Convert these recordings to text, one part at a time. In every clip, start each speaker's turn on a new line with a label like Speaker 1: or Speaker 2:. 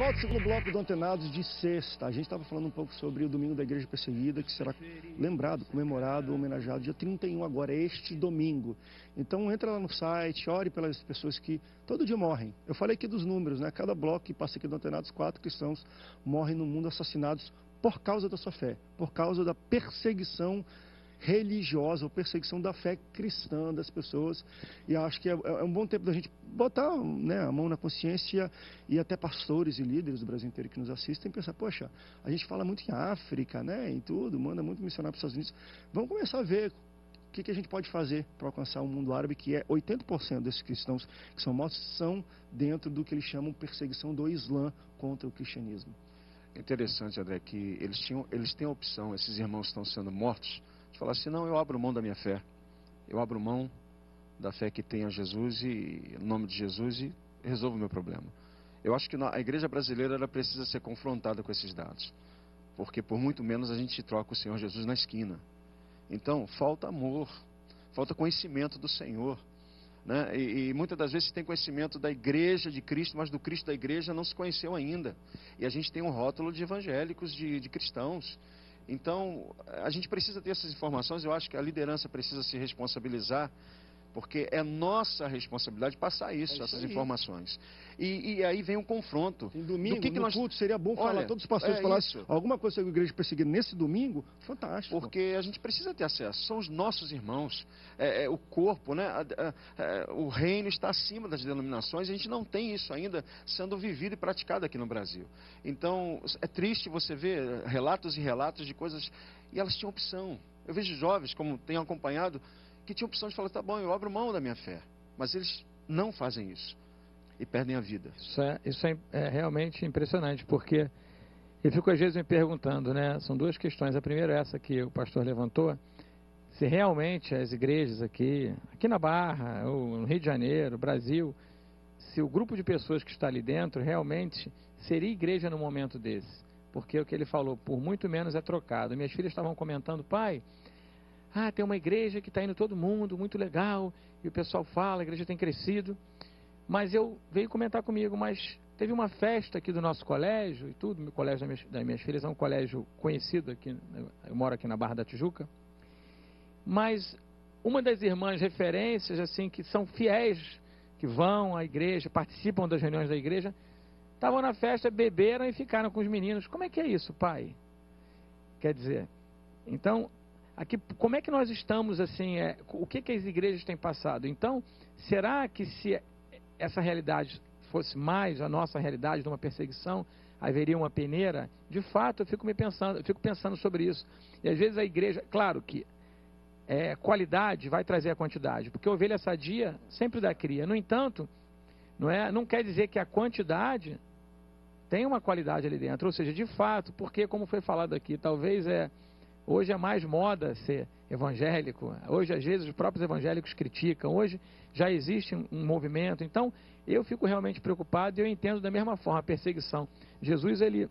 Speaker 1: volta ao segundo bloco do Antenados de sexta. A gente estava falando um pouco sobre o Domingo da Igreja Perseguida, que será lembrado, comemorado, homenageado dia 31 agora, este domingo. Então entra lá no site, ore pelas pessoas que todo dia morrem. Eu falei aqui dos números, né? Cada bloco que passa aqui do Antenados, 4 cristãos morrem no mundo assassinados por causa da sua fé, por causa da perseguição religiosa, ou perseguição da fé cristã das pessoas. E acho que é um bom tempo da gente botar, né, a mão na consciência, e até pastores e líderes do Brasil inteiro que nos assistem pensar, poxa, a gente fala muito em África, né, em tudo, manda muito missionário para os Estados Unidos. Vamos começar a ver o que a gente pode fazer para alcançar o mundo árabe, que é 80% desses cristãos que são mortos são dentro do que eles chamam perseguição do Islã contra o cristianismo.
Speaker 2: Interessante, André, que eles têm a opção, esses irmãos estão sendo mortos, de falar assim, não, eu abro mão da minha fé, eu abro mão da fé que tem a Jesus e em nome de Jesus e resolvo o meu problema. Eu acho que a igreja brasileira ela precisa ser confrontada com esses dados, porque por muito menos a gente troca o Senhor Jesus na esquina. Então, falta amor, falta conhecimento do Senhor, né? E muitas das vezes se tem conhecimento da igreja de Cristo, mas do Cristo da igreja não se conheceu ainda. E a gente tem um rótulo de evangélicos, de cristãos. Então, a gente precisa ter essas informações. Eu acho que a liderança precisa se responsabilizar, porque é nossa responsabilidade passar essas informações. E aí vem um confronto.
Speaker 1: Em domingo,
Speaker 2: no
Speaker 1: nós... culto, seria bom falar, todos os pastores falassem alguma coisa sobre a igreja perseguida nesse domingo, fantástico.
Speaker 2: Porque a gente precisa ter acesso, são os nossos irmãos, o corpo, né? O reino está acima das denominações, a gente não tem isso ainda sendo vivido e praticado aqui no Brasil. Então, é triste você ver relatos e relatos de coisas, e elas tinham opção. Eu vejo jovens, como tenho acompanhado, que tinham opção de falar, tá bom, eu abro mão da minha fé. Mas eles não fazem isso. E perdem a vida.
Speaker 3: Isso é realmente impressionante, porque eu fico às vezes me perguntando, né? São duas questões. A primeira é essa que o pastor levantou, se realmente as igrejas aqui na Barra, ou no Rio de Janeiro, Brasil, se o grupo de pessoas que está ali dentro realmente seria igreja no momento desse. Porque o que ele falou, por muito menos é trocado. Minhas filhas estavam comentando, pai, tem uma igreja que está indo todo mundo, muito legal, e o pessoal fala, a igreja tem crescido, mas veio comentar comigo, mas teve uma festa aqui do nosso colégio e tudo, o colégio das minhas filhas é um colégio conhecido aqui, eu moro aqui na Barra da Tijuca, mas uma das irmãs referências, assim, que são fiéis, que vão à igreja, participam das reuniões da igreja, estavam na festa, beberam e ficaram com os meninos. Como é que é isso, pai? Quer dizer, então... Aqui, como é que nós estamos, assim, o que as igrejas têm passado? Então, será que se essa realidade fosse mais a nossa realidade de uma perseguição, haveria uma peneira? De fato, eu fico pensando sobre isso. E às vezes a igreja, claro que qualidade vai trazer a quantidade, porque a ovelha sadia sempre dá cria. No entanto, não quer dizer que a quantidade tem uma qualidade ali dentro. Ou seja, de fato, porque como foi falado aqui, talvez hoje é mais moda ser evangélico. Hoje, às vezes, os próprios evangélicos criticam. Hoje já existe um movimento. Então, eu fico realmente preocupado e eu entendo da mesma forma a perseguição. Jesus, ele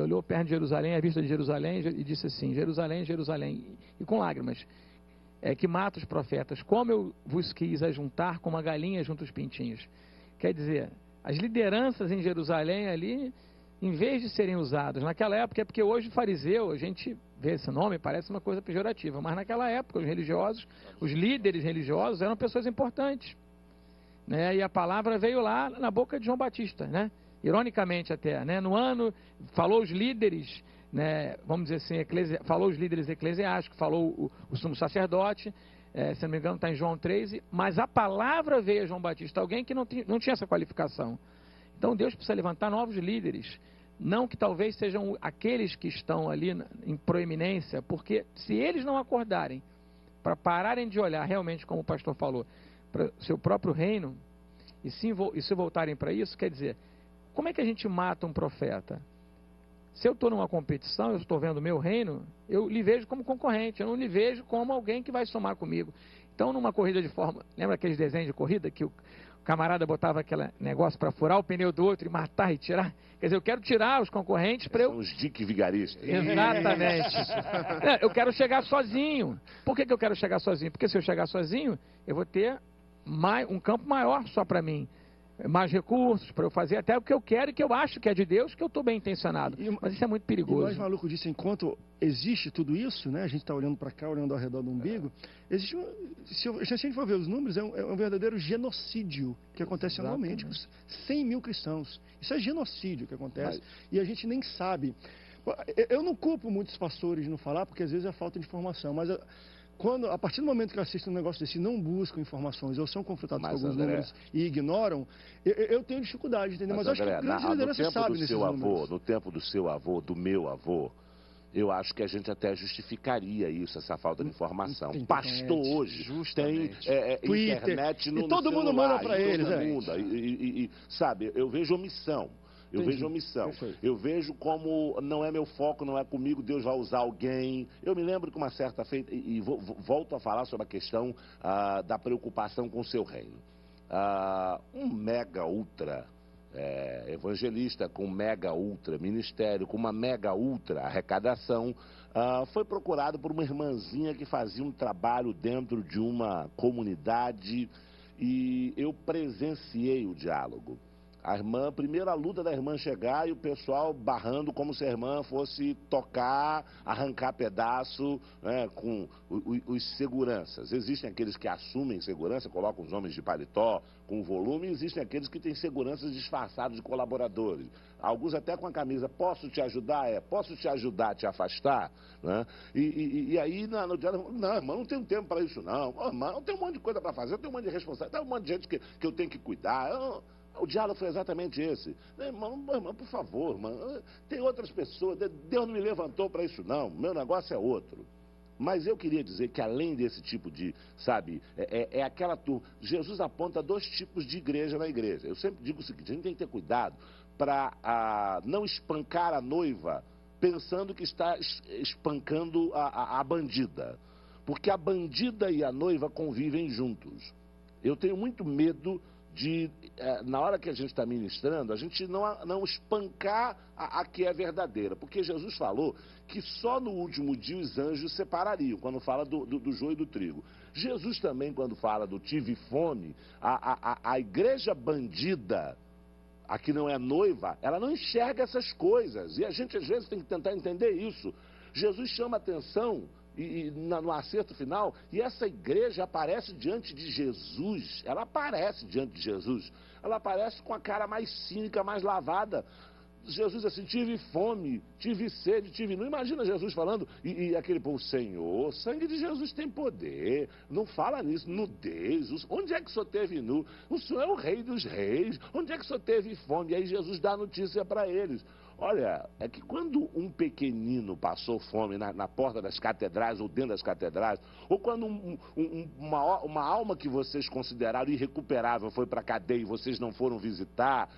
Speaker 3: olhou perto de Jerusalém, a vista de Jerusalém, e disse assim, Jerusalém, Jerusalém, e com lágrimas, que mata os profetas. Como eu vos quis ajuntar como a galinha junto aos pintinhos. Quer dizer, as lideranças em Jerusalém ali... em vez de serem usados naquela época, é porque hoje fariseu, a gente vê esse nome, parece uma coisa pejorativa, mas naquela época os religiosos, os líderes religiosos eram pessoas importantes, né? E a palavra veio lá na boca de João Batista, né? Ironicamente até, né? No ano, falou os líderes, né? Vamos dizer assim, falou os líderes eclesiásticos, falou o sumo sacerdote, se não me engano está em João 13, mas a palavra veio a João Batista, alguém que não tinha essa qualificação. Então Deus precisa levantar novos líderes, não que talvez sejam aqueles que estão ali em proeminência, porque se eles não acordarem para pararem de olhar realmente, como o pastor falou, para o seu próprio reino, e se voltarem para isso, quer dizer, como é que a gente mata um profeta? Se eu estou numa competição, eu estou vendo o meu reino, eu lhe vejo como concorrente, eu não lhe vejo como alguém que vai somar comigo. Então, numa corrida de Fórmula, lembra aqueles desenhos de corrida que o camarada botava aquele negócio para furar o pneu do outro e matar e tirar? Quer dizer, eu quero tirar os concorrentes para eu...
Speaker 4: São os Dick Vigaristas.
Speaker 3: Exatamente. Eu quero chegar sozinho. Por que eu quero chegar sozinho? Porque se eu chegar sozinho, eu vou ter um campo maior só para mim. mais recursos para eu fazer até o que eu quero e que eu acho que é de Deus, que eu estou bem intencionado. Mas isso é muito perigoso.
Speaker 1: E o mais maluco disso, enquanto existe tudo isso, né, a gente está olhando para cá, olhando ao redor do umbigo, existe se a gente for ver os números, é um verdadeiro genocídio que acontece anualmente com 100 mil cristãos. Isso é genocídio que acontece e a gente nem sabe. Eu não culpo muitos pastores de não falar, porque às vezes é falta de informação, mas a partir do momento que eu assisto um negócio desse, não buscam informações, ou são confrontados com alguns números e ignoram, eu tenho dificuldade, entendeu? Mas acho que a grande liderança sabe nesses números.
Speaker 4: No tempo do seu avô, do meu avô, eu acho que a gente até justificaria isso, essa falta de informação. Pastor hoje tem
Speaker 1: Twitter,
Speaker 4: internet no
Speaker 1: e todo mundo manda para eles.
Speaker 4: Sabe, eu vejo omissão. Vejo omissão. Perfeito. Eu vejo como não é meu foco, não é comigo, Deus vai usar alguém. Eu me lembro que uma certa feita, e volto a falar sobre a questão da preocupação com o seu reino. Um mega ultra evangelista com mega ultra ministério, com uma mega ultra arrecadação, foi procurado por uma irmãzinha que fazia um trabalho dentro de uma comunidade e eu presenciei o diálogo. A primeira luta da irmã chegar e o pessoal barrando como se a irmã fosse tocar, arrancar pedaço, né, com os seguranças. Existem aqueles que assumem segurança, colocam os homens de paletó com volume, e existem aqueles que têm seguranças disfarçados de colaboradores. Alguns até com a camisa, posso te ajudar? Posso te ajudar a te afastar? Né? E aí no diálogo, não, irmão, não tenho tempo para isso não. Irmão, eu tenho um monte de coisa para fazer, eu tenho um monte de responsabilidade, tem um monte de gente que eu tenho que cuidar. O diálogo foi exatamente esse. Irmão, por favor, irmão, tem outras pessoas, Deus não me levantou para isso não, meu negócio é outro. Mas eu queria dizer que além desse tipo de, sabe, é aquela turma, Jesus aponta 2 tipos de igreja na igreja. Eu sempre digo o seguinte, a gente tem que ter cuidado para não espancar a noiva pensando que está espancando a bandida. Porque a bandida e a noiva convivem juntos. Eu tenho muito medo de, na hora que a gente está ministrando, a gente não espancar a que é verdadeira. Porque Jesus falou que só no último dia os anjos separariam, quando fala do joio e do trigo. Jesus também, quando fala do tive fome, a igreja bandida, a que não é noiva, ela não enxerga essas coisas. E a gente, às vezes, tem que tentar entender isso. Jesus chama atenção no acerto final, e essa igreja aparece diante de Jesus, ela aparece diante de Jesus, ela aparece com a cara mais cínica, mais lavada. Jesus assim, tive fome, tive sede, não imagina Jesus falando, e aquele povo, Senhor, o sangue de Jesus tem poder, não fala nisso, nudez, onde é que o Senhor teve nu? O Senhor é o rei dos reis, onde é que o Senhor teve fome? E aí Jesus dá a notícia para eles. Olha, é que quando um pequenino passou fome na porta das catedrais ou dentro das catedrais, ou quando uma alma que vocês consideraram irrecuperável foi para a cadeia e vocês não foram visitar,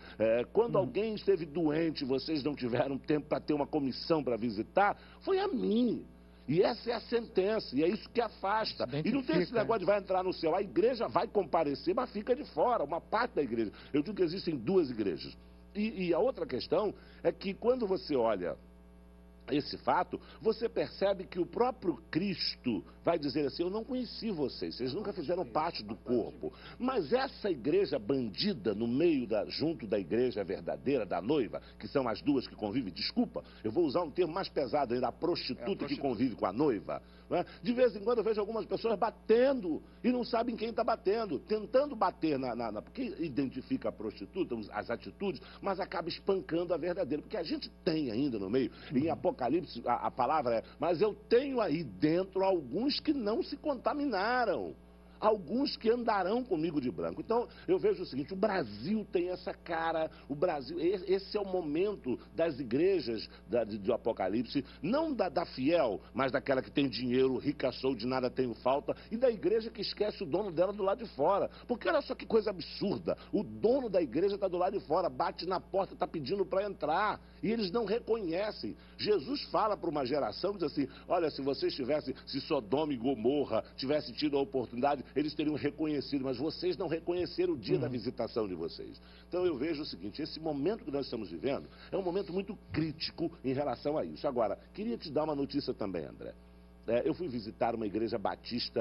Speaker 4: quando alguém esteve doente e vocês não tiveram tempo para ter uma comissão para visitar, foi a mim. E essa é a sentença, e é isso que afasta. E não tem esse negócio de vai entrar no céu. A igreja vai comparecer, mas fica de fora, uma parte da igreja. Eu digo que existem 2 igrejas. E a outra questão é que quando você olha esse fato, você percebe que o próprio Cristo vai dizer assim, eu não conheci vocês, vocês nunca fizeram parte do corpo. Mas essa igreja bandida no meio, junto da igreja verdadeira, da noiva, que são as 2 que convivem, desculpa, eu vou usar um termo mais pesado ainda, a prostituta que convive com a noiva. Né? De vez em quando eu vejo algumas pessoas batendo e não sabem quem está batendo, tentando bater porque identifica a prostituta, as atitudes, mas acaba espancando a verdadeira, porque a gente tem ainda no meio, em Apocalipse, a palavra é, mas eu tenho aí dentro alguns que não se contaminaram, alguns que andarão comigo de branco. Então, eu vejo o seguinte, o Brasil tem essa cara, o Brasil, esse é o momento das igrejas do Apocalipse, não da fiel, mas daquela que tem dinheiro, rica sou, de nada tenho falta, e da igreja que esquece o dono dela do lado de fora. Porque olha só que coisa absurda, o dono da igreja está do lado de fora, bate na porta, está pedindo para entrar, e eles não reconhecem. Jesus fala para uma geração, diz assim, olha, se vocês tivessem, se Sodoma e Gomorra tivessem tido a oportunidade, eles teriam reconhecido, mas vocês não reconheceram o dia da visitação de vocês. Então eu vejo o seguinte, esse momento que nós estamos vivendo é um momento muito crítico em relação a isso. Agora, queria te dar uma notícia também, André. eu fui visitar uma igreja batista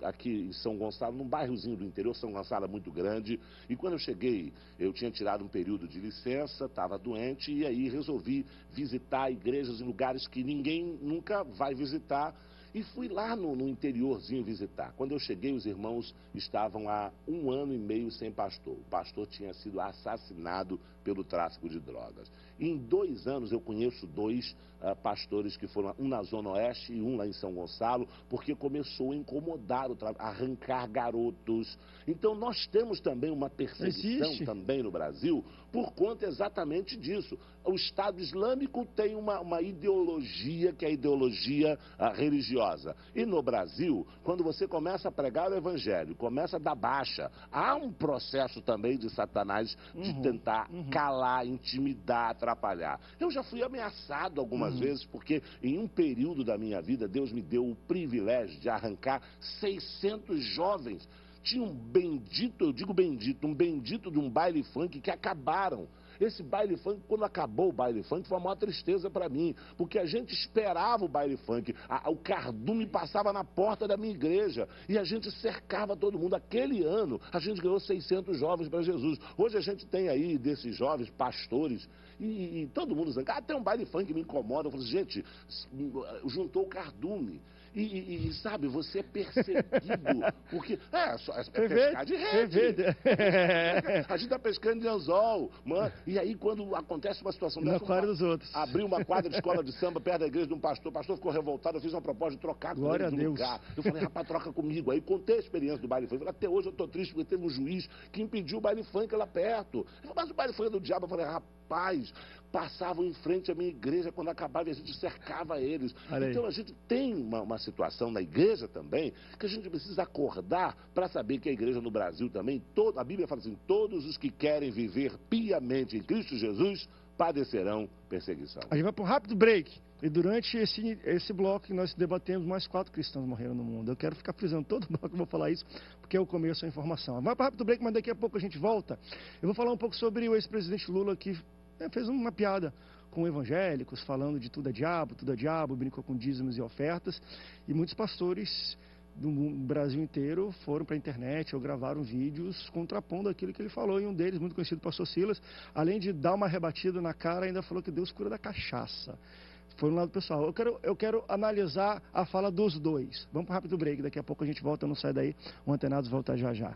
Speaker 4: aqui em São Gonçalo, num bairrozinho do interior. São Gonçalo é muito grande, e quando eu cheguei, eu tinha tirado um período de licença, estava doente, e aí resolvi visitar igrejas em lugares que ninguém nunca vai visitar. E fui lá no interiorzinho visitar. Quando eu cheguei, os irmãos estavam há 1 ano e meio sem pastor. O pastor tinha sido assassinado pelo tráfico de drogas. E em 2 anos eu conheço 2 pastores que foram, um na Zona Oeste e um lá em São Gonçalo, porque começou a incomodar, arrancar garotos. Então nós temos também uma perseguição também no Brasil por conta exatamente disso. O Estado Islâmico tem uma ideologia, que é a ideologia religiosa. E no Brasil, quando você começa a pregar o Evangelho, começa a dar baixa, há um processo também de Satanás de tentar calar, intimidar, atrapalhar. Eu já fui ameaçado algumas vezes, porque em um período da minha vida, Deus me deu o privilégio de arrancar 600 jovens. Tinha um bendito, eu digo bendito, um bendito de um baile funk que acabaram. Esse baile funk, quando acabou o baile funk, foi uma maior tristeza para mim, porque a gente esperava o baile funk, o cardume passava na porta da minha igreja e a gente cercava todo mundo. Aquele ano, a gente ganhou 600 jovens para Jesus. Hoje a gente tem aí desses jovens pastores e todo mundo dizendo, tem um baile funk que me incomoda. Eu falo, gente, juntou o cardume. E sabe, você é perseguido, porque pescar de rede. A gente está pescando de anzol, mano. E aí, quando acontece uma situação dessa,
Speaker 1: dos outros.
Speaker 4: Abriu uma quadra de escola de samba perto da igreja de um pastor, o pastor ficou revoltado, eu fiz uma proposta de trocar com ele de lugar. Eu falei, rapaz, troca comigo. Aí contei a experiência do baile funk. Até hoje eu estou triste porque teve um juiz que impediu o baile funk lá perto. Ele falou, mas o baile funk é do diabo. Eu falei, rapaz, passavam em frente à minha igreja quando acabava e a gente cercava eles. Então a gente tem uma situação na igreja também que a gente precisa acordar para saber que a igreja no Brasil também, a Bíblia fala assim, todos os que querem viver piamente em Cristo Jesus padecerão perseguição.
Speaker 1: A gente vai para um rápido break. E durante esse bloco que nós debatemos, mais 4 cristãos morreram no mundo. Eu quero ficar frisando todo bloco que eu vou falar isso, porque é o começo da informação. Vai para o rápido break, mas daqui a pouco a gente volta. Eu vou falar um pouco sobre o ex-presidente Lula, que fez uma piada com evangélicos, falando de tudo é diabo, brincou com dízimos e ofertas. E muitos pastores do Brasil inteiro foram para a internet ou gravaram vídeos contrapondo aquilo que ele falou. E um deles, muito conhecido, o pastor Silas, além de dar uma rebatida na cara, ainda falou que Deus cura da cachaça. Foi no lado pessoal. Eu quero analisar a fala dos dois. Vamos para o rápido break, daqui a pouco a gente volta, não sai daí. O Antenados volta já já.